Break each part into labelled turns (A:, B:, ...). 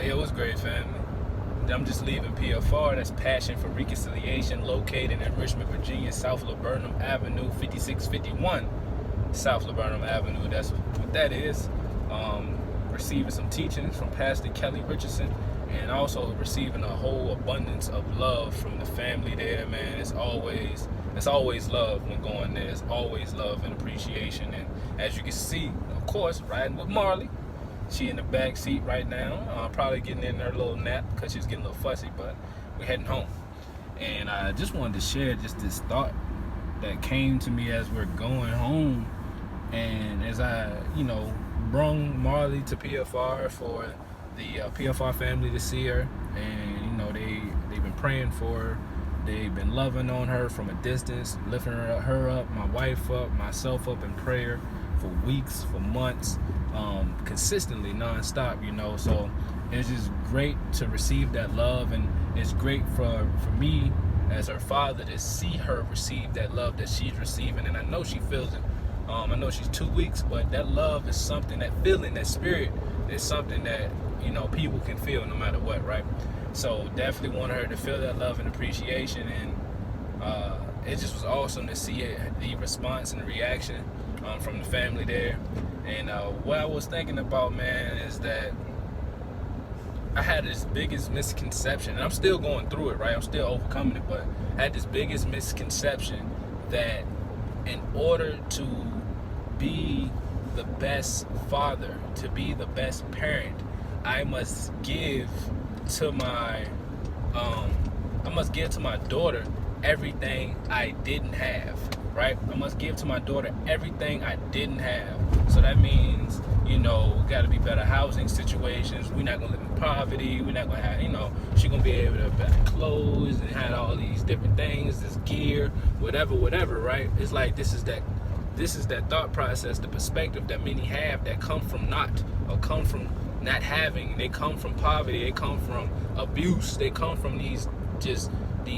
A: It was great, family. I'm just leaving PFR. That's Passion for Reconciliation, located in Richmond, Virginia, South Laburnum Avenue, 5651 South Laburnum Avenue. That's what that is. Receiving some teachings from Pastor Kelly Richardson, and also receiving a whole abundance of love from the family there, man. It's always love when going there. It's always love and appreciation. And as you can see, of course, riding with Marli. She in the back seat right now, probably getting in her little nap because she's getting a little fussy, but we're heading home. And I just wanted to share just this thought that came to me as we're going home, and as I, brung Marli to PFR for the PFR family to see her, and they've been praying for her. They've been loving on her from a distance, lifting her up, my wife up, myself up in prayer for weeks, for months, consistently, nonstop, So it's just great to receive that love, and it's great for me as her father to see her receive that love that she's receiving, and I know she feels it. I know she's 2 weeks, but that love is something, that feeling, that spirit is something that, people can feel no matter what, right? So definitely wanted her to feel that love and appreciation, and it just was awesome to see the response and the reaction from the family there. And what I was thinking about, man, is that I had this biggest misconception, and I'm still going through it, right? I'm still overcoming it, but I had this biggest misconception that in order to be the best father, to be the best parent, I must give to my daughter everything I didn't have, right? I must give to my daughter everything I didn't have. So that means, got to be better housing situations. We're not going to live in poverty. We're not going to have, she's going to be able to buy clothes and have all these different things, this gear, whatever, right? It's like this is that thought process, the perspective that many have that come from come from not having. They come from poverty. They come from abuse. They come from these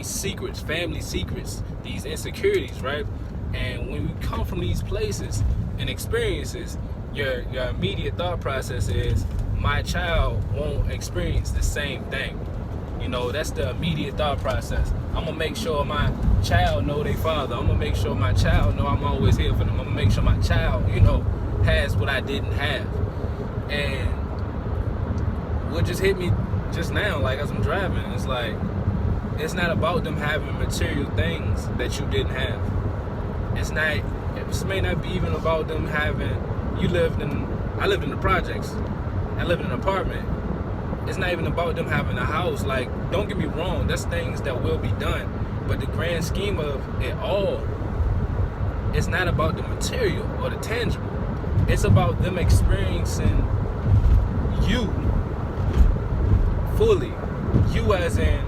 A: secrets, family secrets, these insecurities, right? And when we come from these places and experiences, your immediate thought process is, my child won't experience the same thing. That's the immediate thought process. I'm gonna make sure my child know their father. I'm gonna make sure my child know I'm always here for them. I'm gonna make sure my child, has what I didn't have. And what just hit me just now, like as I'm driving, it's like, it's not about them having material things that you didn't have. It may not be even about them having, I lived in the projects. I lived in an apartment. It's not even about them having a house. Like, don't get me wrong, that's things that will be done. But the grand scheme of it all, it's not about the material or the tangible. It's about them experiencing you fully. You as in,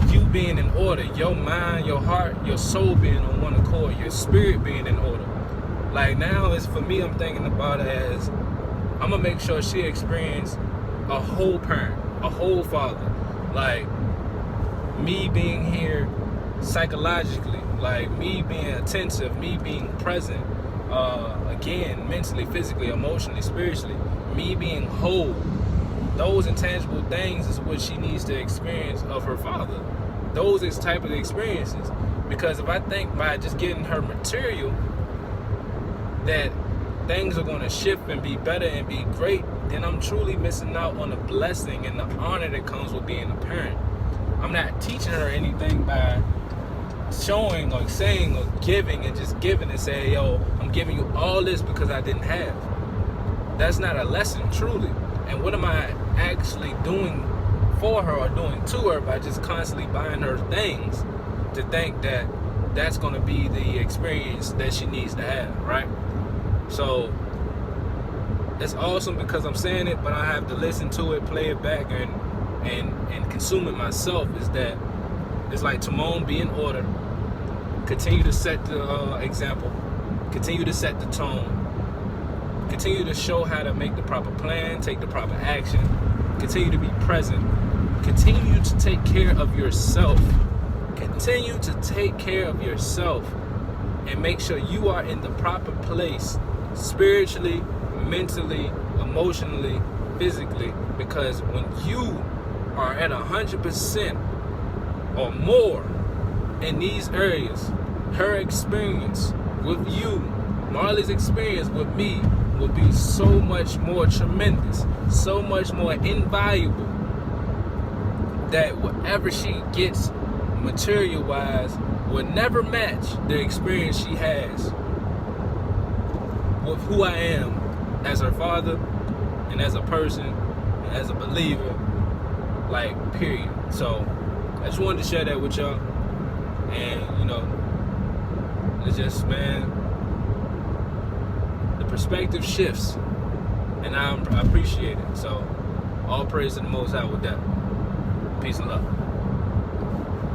A: you being in order, your mind, your heart, your soul being on one accord, your spirit being in order. Like now, it's for me, I'm thinking about it as, I'm gonna make sure she experience a whole parent, a whole father. Like me being here psychologically, like me being attentive, me being present, again, mentally, physically, emotionally, spiritually, me being whole. Those intangible things is what she needs to experience of her father. Those is type of experiences. Because if I think by just getting her material that things are going to shift and be better and be great, then I'm truly missing out on the blessing and the honor that comes with being a parent. I'm not teaching her anything by showing or saying or giving and just giving and saying, yo, I'm giving you all this because I didn't have. That's not a lesson, truly. And what am I actually doing for her or doing to her by just constantly buying her things to think that that's going to be the experience that she needs to have, right? So it's awesome because I'm saying it, but I have to listen to it, play it back, and consume it myself. Is that it's like Timone, be in order, continue to set the example, continue to set the tone, continue to show how to make the proper plan, take the proper action, continue to be present, continue to take care of yourself, continue to take care of yourself, and make sure you are in the proper place spiritually, mentally, emotionally, physically, because when you are at 100% or more in these areas, her experience with you, Marli's experience with me, will be so much more tremendous, so much more invaluable, that whatever she gets material-wise will never match the experience she has with who I am as her father and as a person and as a believer, like, period. So I just wanted to share that with y'all. And it's just, man, the perspective shifts, and I appreciate it. So all praise to the Most High with that. Peace and love.